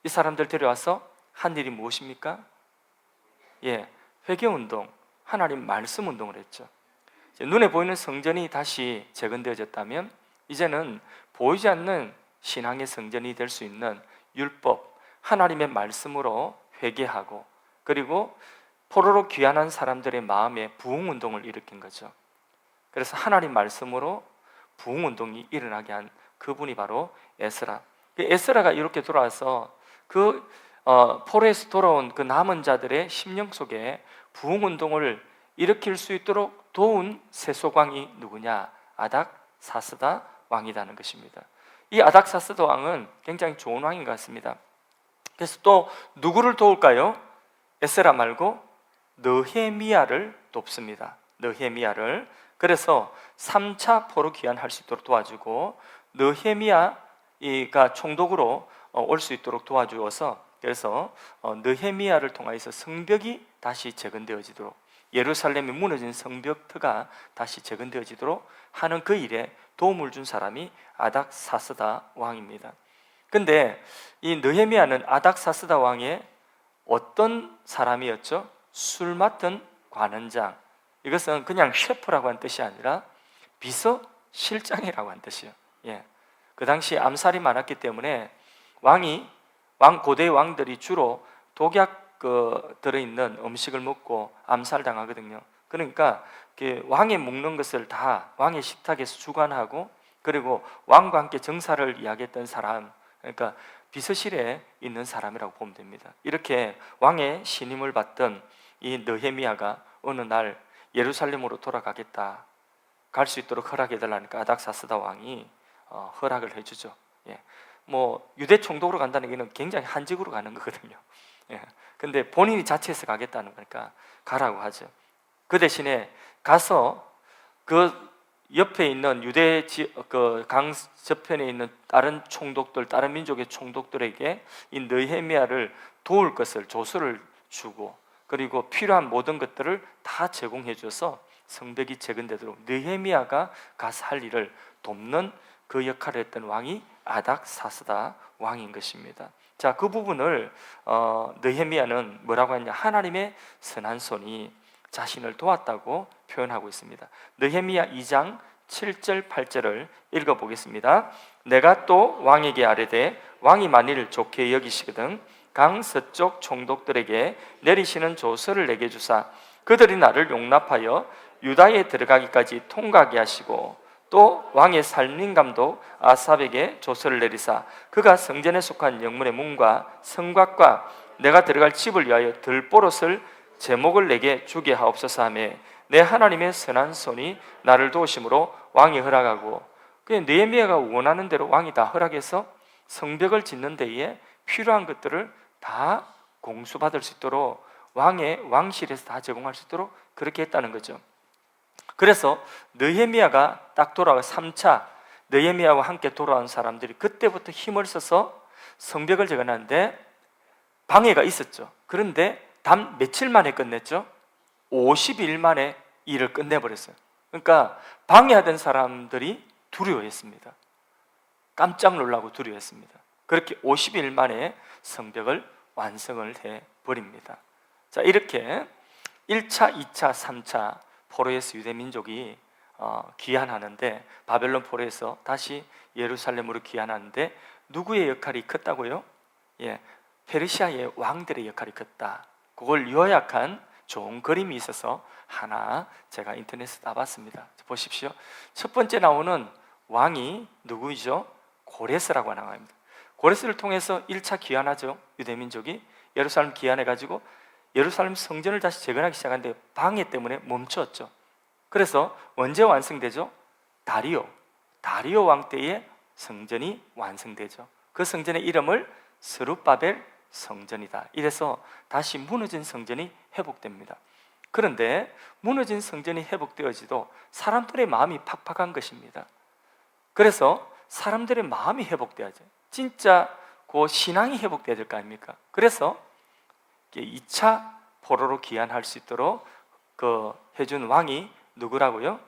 이 사람들 데려와서 한 일이 무엇입니까? 회개운동, 하나님 말씀 운동을 했죠. 눈에 보이는 성전이 다시 재건되어졌다면 이제는 보이지 않는 신앙의 성전이 될 수 있는 율법, 하나님의 말씀으로 회개하고 그리고 포로로 귀환한 사람들의 마음에 부흥운동을 일으킨 거죠. 그래서 하나님 말씀으로 부흥운동이 일어나게 한 그분이 바로 에스라. 에스라가 이렇게 돌아와서 포로에서 돌아온 그 남은 자들의 심령 속에 부흥운동을 일으킬 수 있도록 도운 세속왕이 누구냐? 아닥사스다 왕이라는 것입니다. 이 아닥사스다 왕은 굉장히 좋은 왕인 것 같습니다. 그래서 또 누구를 도울까요? 에스라 말고 느헤미야를 돕습니다. 느헤미야를. 그래서 3차 포로 귀환할 수 있도록 도와주고 느헤미야가 총독으로 올 수 있도록 도와주어서 그래서 느헤미야를 통하여서 성벽이 다시 재건되어지도록 예루살렘이 무너진 성벽터가 다시 재건되어지도록 하는 그 일에 도움을 준 사람이 아닥사스다 왕입니다. 근데 이 느헤미야는 아닥사스다 왕의 어떤 사람이었죠? 술 맡은 관원장. 이것은 그냥 셰프라고 하는 뜻이 아니라 비서실장이라고 하는 뜻이에요. 그 당시 암살이 많았기 때문에 고대 왕들이 주로 독약 들어있는 음식을 먹고 암살당하거든요. 그러니까 왕이 먹는 것을 다 왕의 식탁에서 주관하고 그리고 왕과 함께 정사를 이야기했던 사람, 그러니까 비서실에 있는 사람이라고 보면 됩니다. 이렇게 왕의 신임을 받던 이 느헤미야가 어느 날 예루살렘으로 돌아가겠다, 갈 수 있도록 허락해달라니까 아닥사스다 왕이 허락을 해주죠. 유대 총독으로 간다는 게 굉장히 한직으로 가는 거거든요. 근데 본인이 자체해서 가겠다는 거니까 가라고 하죠. 그 대신에 가서 그 옆에 있는 강 저편에 있는 다른 총독들, 다른 민족의 총독들에게 이 느헤미야를 도울 것을 조서를 주고, 그리고 필요한 모든 것들을 다 제공해 줘서 성벽이 재건되도록 느헤미야가 가서 할 일을 돕는 그 역할을 했던 왕이 아닥사스다 왕인 것입니다. 자, 그 부분을 느헤미야는 뭐라고 했냐? 하나님의 선한 손이 자신을 도왔다고 표현하고 있습니다. 느헤미야 2장 7절 8절을 읽어보겠습니다. 내가 또 왕에게 아뢰되 왕이 만일 좋게 여기시거든 강 서쪽 총독들에게 내리시는 조서를 내게 주사 그들이 나를 용납하여 유다에 들어가기까지 통과하게 하시고, 또 왕의 살림감독 아삽에게 조서를 내리사 그가 성전에 속한 영문의 문과 성곽과 내가 들어갈 집을 위하여 들보롯을 제목을 내게 주게 하옵소서 하며 내 하나님의 선한 손이 나를 도우심으로 왕이 허락하고, 느헤미야가 원하는 대로 왕이 다 허락해서 성벽을 짓는 데에 필요한 것들을 다 공수받을 수 있도록 왕의 왕실에서 다 제공할 수 있도록 그렇게 했다는 거죠. 그래서 느헤미야가 딱 돌아와 3차 느헤미야와 함께 돌아온 사람들이 그때부터 힘을 써서 성벽을 재건하는데 방해가 있었죠. 그런데 단 며칠 만에 끝냈죠? 50일 만에 일을 끝내버렸어요. 그러니까 방해하던 사람들이 두려워했습니다. 깜짝 놀라고 두려워했습니다. 그렇게 50일 만에 성벽을 완성을 해버립니다. 자, 이렇게 1차, 2차, 3차 포로에서 유대민족이 귀환하는데, 바벨론 포로에서 다시 예루살렘으로 귀환하는데 누구의 역할이 컸다고요? 페르시아의 왕들의 역할이 컸다. 그걸 요약한 좋은 그림이 있어서 하나 제가 인터넷에 따봤습니다. 보십시오. 첫 번째 나오는 왕이 누구이죠? 고레스라고 하는 왕입니다. 고레스를 통해서 1차 귀환하죠. 유대민족이 예루살렘 귀환해가지고 예루살렘 성전을 다시 재건하기 시작하는데 방해 때문에 멈췄죠. 그래서 언제 완성되죠? 다리오 왕 때에 성전이 완성되죠. 그 성전의 이름을 스룹바벨 성전이다. 이래서 다시 무너진 성전이 회복됩니다. 그런데 무너진 성전이 회복되어지도 사람들의 마음이 팍팍한 것입니다. 그래서 사람들의 마음이 회복돼야죠. 진짜 그 신앙이 회복돼야 될 거 아닙니까? 그래서 2차 포로로 귀환할 수 있도록 해준 왕이 누구라고요?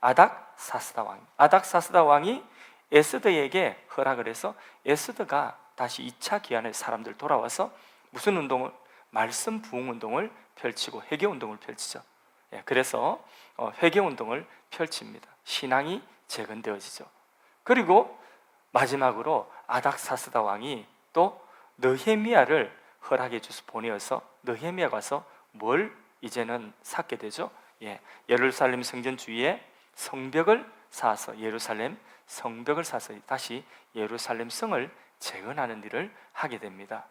아닥사스다 왕. 아닥사스다 왕이 에스더에게 허락을 해서 에스더가 다시 2차 귀환의 사람들 돌아와서 무슨 운동을? 말씀 부흥 운동을 펼치고 회개 운동을 펼치죠. 그래서 회개 운동을 펼칩니다. 신앙이 재건되어지죠. 그리고 마지막으로 아닥사스다 왕이 또 느헤미야를 허락해 주서 보내어서 느헤미야가 가서 뭘 이제는 쌓게 되죠? 예루살렘 성전 주위에 성벽을 쌓아서 예루살렘 성벽을 쌓아서 다시 예루살렘 성을 재건하는 일을 하게 됩니다.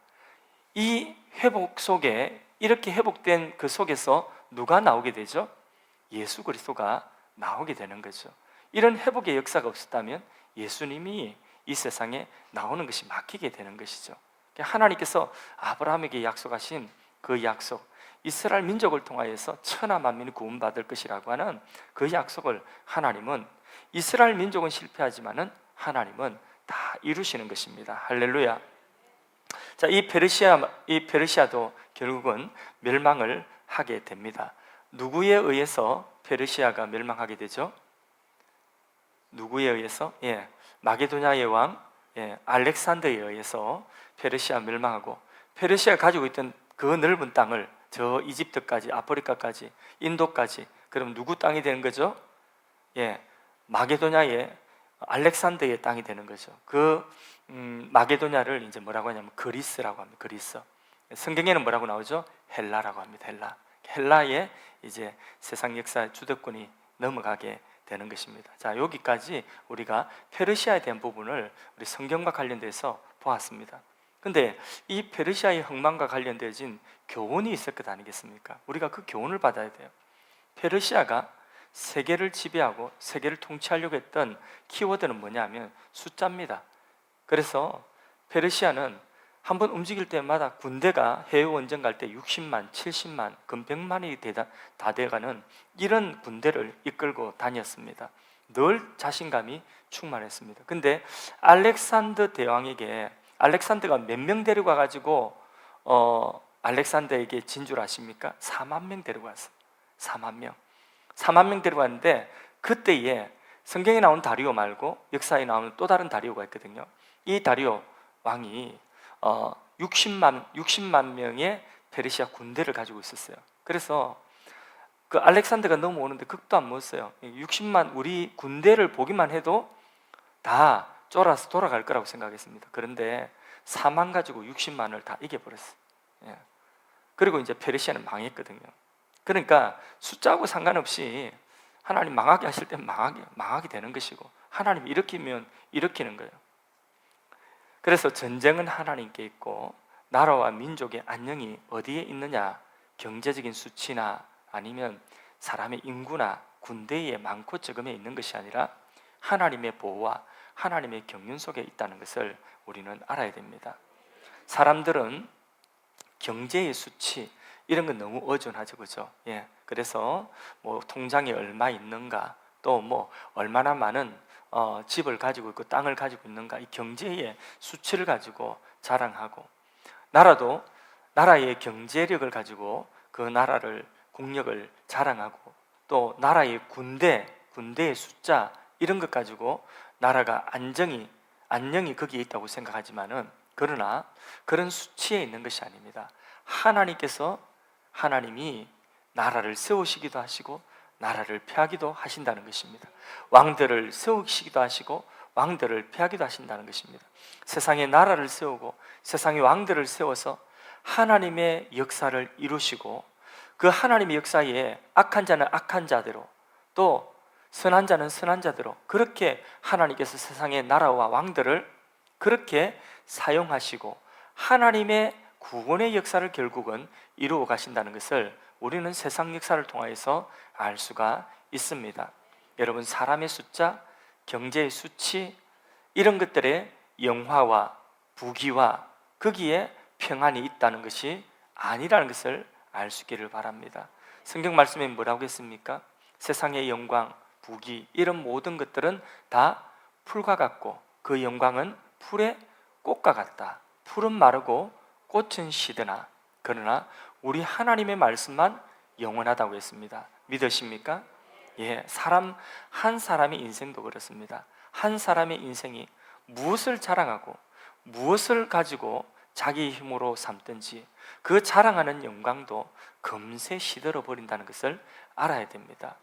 이 회복 속에, 이렇게 회복된 그 속에서 누가 나오게 되죠? 예수 그리스도가 나오게 되는 거죠. 이런 회복의 역사가 없었다면 예수님이 이 세상에 나오는 것이 막히게 되는 것이죠. 하나님께서 아브라함에게 약속하신 그 약속, 이스라엘 민족을 통하여서 천하 만민이 구원받을 것이라고 하는 그 약속을 하나님은, 이스라엘 민족은 실패하지만은 하나님은 다 이루시는 것입니다. 할렐루야. 자, 이 페르시아도 결국은 멸망을 하게 됩니다. 누구에 의해서 페르시아가 멸망하게 되죠? 누구에 의해서? 마게도냐의 왕 알렉산더에 의해서 페르시아 멸망하고, 페르시아가 가지고 있던 그 넓은 땅을 저 이집트까지, 아프리카까지, 인도까지, 그럼 누구 땅이 되는 거죠? 마게도냐의 알렉산더의 땅이 되는 거죠. 마게도냐를 이제 뭐라고 하냐면 그리스라고 합니다. 그리스. 성경에는 뭐라고 나오죠? 헬라라고 합니다. 헬라의 이제 세상 역사의 주도권이 넘어가게 되는 것입니다. 자, 여기까지 우리가 페르시아에 대한 부분을 우리 성경과 관련돼서 보았습니다. 근데 이 페르시아의 흥망과 관련되어진 교훈이 있을 것 아니겠습니까? 우리가 그 교훈을 받아야 돼요. 페르시아가 세계를 지배하고 세계를 통치하려고 했던 키워드는 뭐냐면 숫자입니다. 그래서 페르시아는 한번 움직일 때마다 군대가 해외 원정 갈 때 60만, 70만, 근 100만이 다 돼가는 이런 군대를 이끌고 다녔습니다. 늘 자신감이 충만했습니다. 근데 알렉산더 대왕에게 알렉산더가 몇 명 데리고 와가지고 알렉산더에게 진주를 아십니까? 4만 명 데리고 왔어요. 4만 명. 4만 명 데리고 왔는데 그때에 성경에 나온 다리오 말고 역사에 나오는 또 다른 다리오가 있거든요. 이 다리오 왕이 60만 명의 페르시아 군대를 가지고 있었어요. 그래서 그 알렉산더가 넘어오는데 극도 안 먹었어요. 60만 우리 군대를 보기만 해도 다 쫄아서 돌아갈 거라고 생각했습니다. 그런데 4만 가지고 60만을 다 이겨버렸어요. 예. 그리고 이제 페르시아는 망했거든요. 그러니까 숫자하고 상관없이 하나님 망하게 하실 때 망하게 되는 것이고, 하나님 일으키면 일으키는 거예요. 그래서 전쟁은 하나님께 있고 나라와 민족의 안녕이 어디에 있느냐, 경제적인 수치나 아니면 사람의 인구나 군대의 많고 적음에 있는 것이 아니라 하나님의 보호와 하나님의 경륜 속에 있다는 것을 우리는 알아야 됩니다. 사람들은 경제의 수치 이런 건 너무 의존하죠, 그죠? 예. 그래서 뭐 통장에 얼마 있는가, 또 뭐 얼마나 많은 집을 가지고 있고 땅을 가지고 있는가, 이 경제의 수치를 가지고 자랑하고, 나라도 나라의 경제력을 가지고 그 나라를 국력을 자랑하고, 또 나라의 군대의 숫자 이런 것 가지고 나라가 안녕이 거기에 있다고 생각하지만은, 그러나 그런 수치에 있는 것이 아닙니다. 하나님이 나라를 세우시기도 하시고 나라를 폐하기도 하신다는 것입니다. 왕들을 세우시기도 하시고 왕들을 폐하기도 하신다는 것입니다. 세상에 나라를 세우고 세상에 왕들을 세워서 하나님의 역사를 이루시고, 그 하나님의 역사에 악한 자는 악한 자대로, 또 선한 자는 선한 자대로, 그렇게 하나님께서 세상의 나라와 왕들을 그렇게 사용하시고 하나님의 구원의 역사를 결국은 이루어 가신다는 것을 우리는 세상 역사를 통해서 알 수가 있습니다. 여러분, 사람의 숫자, 경제의 수치 이런 것들의 영화와 부귀와 거기에 평안이 있다는 것이 아니라는 것을 알 수 있기를 바랍니다. 성경 말씀에 뭐라고 했습니까? 세상의 영광, 부귀 이런 모든 것들은 다 풀과 같고 그 영광은 풀의 꽃과 같다. 풀은 마르고 꽃은 시드나 그러나 우리 하나님의 말씀만 영원하다고 했습니다. 믿으십니까? 예, 한 사람의 인생도 그렇습니다. 한 사람의 인생이 무엇을 자랑하고 무엇을 가지고 자기 힘으로 삼든지 그 자랑하는 영광도 금세 시들어 버린다는 것을 알아야 됩니다.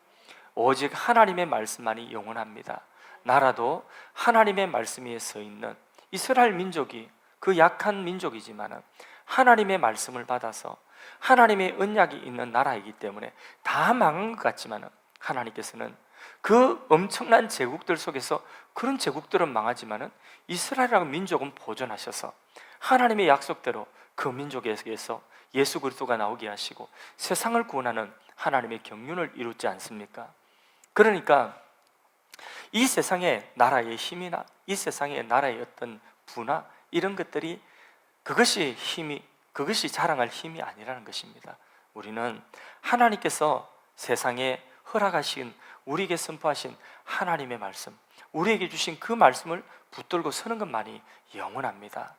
오직 하나님의 말씀만이 영원합니다. 나라도 하나님의 말씀 위에 서 있는 이스라엘 민족이 그 약한 민족이지만 하나님의 말씀을 받아서 하나님의 언약이 있는 나라이기 때문에 다 망한 것 같지만 하나님께서는 그 엄청난 제국들 속에서 그런 제국들은 망하지만 이스라엘이라는 민족은 보존하셔서 하나님의 약속대로 그 민족에게서 예수 그리스도가 나오게 하시고 세상을 구원하는 하나님의 경륜을 이루지 않습니까? 그러니까 이 세상의 나라의 힘이나 이 세상의 나라의 어떤 부나 이런 것들이 그것이 자랑할 힘이 아니라는 것입니다. 우리는 하나님께서 세상에 허락하신, 우리에게 선포하신 하나님의 말씀, 우리에게 주신 그 말씀을 붙들고 서는 것만이 영원합니다.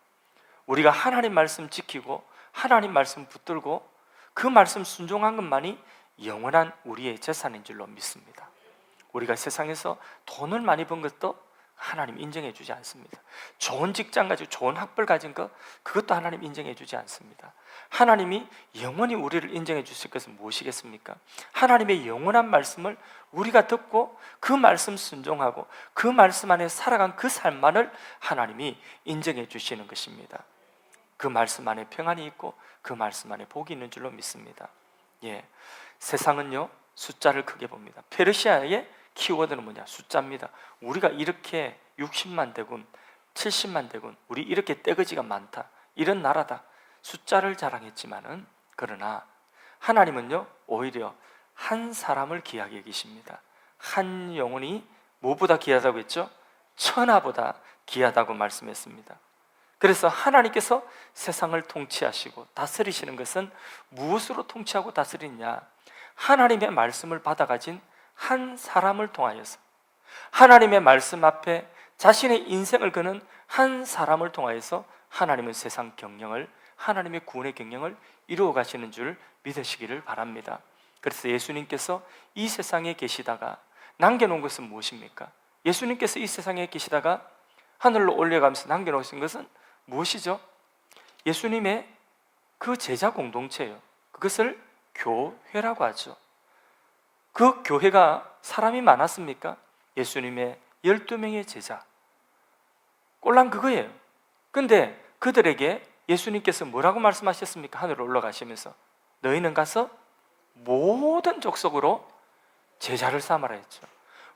우리가 하나님 말씀 지키고 하나님 말씀 붙들고 그 말씀 순종한 것만이 영원한 우리의 재산인 줄로 믿습니다. 우리가 세상에서 돈을 많이 번 것도 하나님 인정해 주지 않습니다. 좋은 직장 가지고 좋은 학벌 가진 것, 그것도 하나님 인정해 주지 않습니다. 하나님이 영원히 우리를 인정해 주실 것은 무엇이겠습니까? 하나님의 영원한 말씀을 우리가 듣고 그 말씀 순종하고 그 말씀 안에 살아간 그 삶만을 하나님이 인정해 주시는 것입니다. 그 말씀 안에 평안이 있고 그 말씀 안에 복이 있는 줄로 믿습니다. 예, 세상은요 숫자를 크게 봅니다. 페르시아의 키워드는 뭐냐? 숫자입니다. 우리가 이렇게 60만 대군, 70만 대군, 우리 이렇게 떼거지가 많다, 이런 나라다, 숫자를 자랑했지만은, 그러나 하나님은요 오히려 한 사람을 귀하게 여기십니다. 한 영혼이 무엇보다 귀하다고 했죠? 천하보다 귀하다고 말씀했습니다. 그래서 하나님께서 세상을 통치하시고 다스리시는 것은 무엇으로 통치하고 다스리냐? 하나님의 말씀을 받아가진 한 사람을 통하여서, 하나님의 말씀 앞에 자신의 인생을 거는 한 사람을 통하여서 하나님은 세상 경영을, 하나님의 구원의 경영을 이루어 가시는 줄 믿으시기를 바랍니다. 그래서 예수님께서 이 세상에 계시다가 남겨놓은 것은 무엇입니까? 예수님께서 이 세상에 계시다가 하늘로 올려가면서 남겨놓으신 것은 무엇이죠? 예수님의 그 제자 공동체예요. 그것을 교회라고 하죠. 그 교회가 사람이 많았습니까? 예수님의 12명의 제자, 꼴랑 그거예요. 근데 그들에게 예수님께서 뭐라고 말씀하셨습니까? 하늘로 올라가시면서 너희는 가서 모든 족속으로 제자를 삼아라 했죠.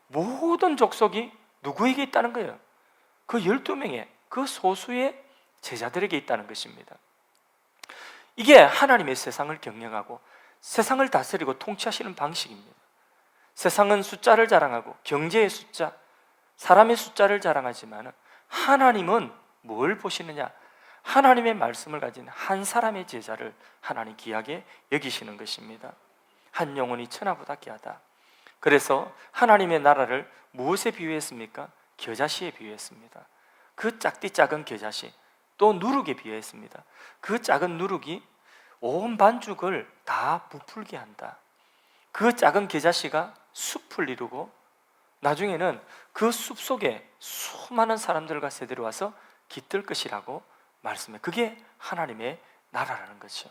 모든 족속이 누구에게 있다는 거예요? 그 12명의 그 소수의 제자들에게 있다는 것입니다. 이게 하나님의 세상을 경영하고 세상을 다스리고 통치하시는 방식입니다. 세상은 숫자를 자랑하고 경제의 숫자, 사람의 숫자를 자랑하지만 하나님은 뭘 보시느냐? 하나님의 말씀을 가진 한 사람의 제자를 하나님 귀하게 여기시는 것입니다. 한 영혼이 천하보다 귀하다. 그래서 하나님의 나라를 무엇에 비유했습니까? 겨자씨에 비유했습니다. 그 작디 작은 겨자씨, 또 누룩에 비유했습니다. 그 작은 누룩이 온 반죽을 다 부풀게 한다. 그 작은 겨자씨가 숲을 이루고 나중에는 그 숲 속에 수많은 사람들과 새들이 와서 깃들 것이라고 말씀해. 그게 하나님의 나라라는 거죠.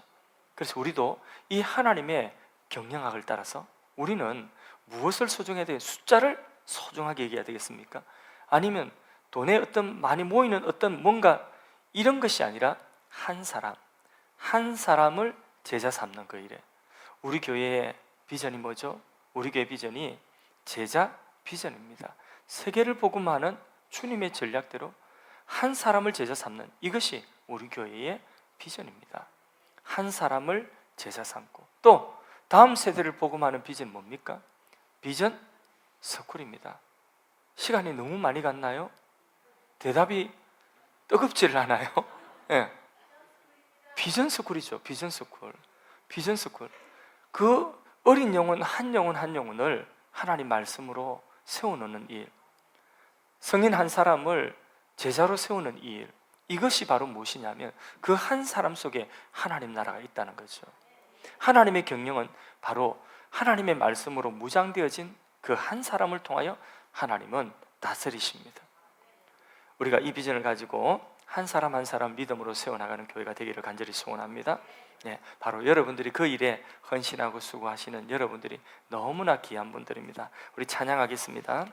그래서 우리도 이 하나님의 경영학을 따라서 우리는 무엇을 소중해야 돼요? 숫자를 소중하게 얘기해야 되겠습니까? 아니면 돈에 어떤 많이 모이는 어떤 뭔가 이런 것이 아니라 한 사람, 한 사람을 제자 삼는 거 이래. 우리 교회의 비전이 뭐죠? 우리 교회 비전이 제자 비전입니다. 세계를 복음하는 주님의 전략대로 한 사람을 제자 삼는, 이것이 우리 교회의 비전입니다. 한 사람을 제자 삼고, 또 다음 세대를 복음하는 비전은 뭡니까? 비전 서쿨입니다. 시간이 너무 많이 갔나요? 대답이 뜨겁지를 않아요? 네. 비전 스쿨이죠. 비전 스쿨. 비전 스쿨. 그 어린 영혼 한 영혼을 하나님 말씀으로 세워놓는 일, 성인 한 사람을 제자로 세우는 일, 이것이 바로 무엇이냐면 그 한 사람 속에 하나님 나라가 있다는 거죠. 하나님의 경영은 바로 하나님의 말씀으로 무장되어진 그 한 사람을 통하여 하나님은 다스리십니다. 우리가 이 비전을 가지고 한 사람 한 사람 믿음으로 세워나가는 교회가 되기를 간절히 소원합니다. 바로 여러분들이 그 일에 헌신하고 수고하시는 여러분들이 너무나 귀한 분들입니다. 우리 찬양하겠습니다.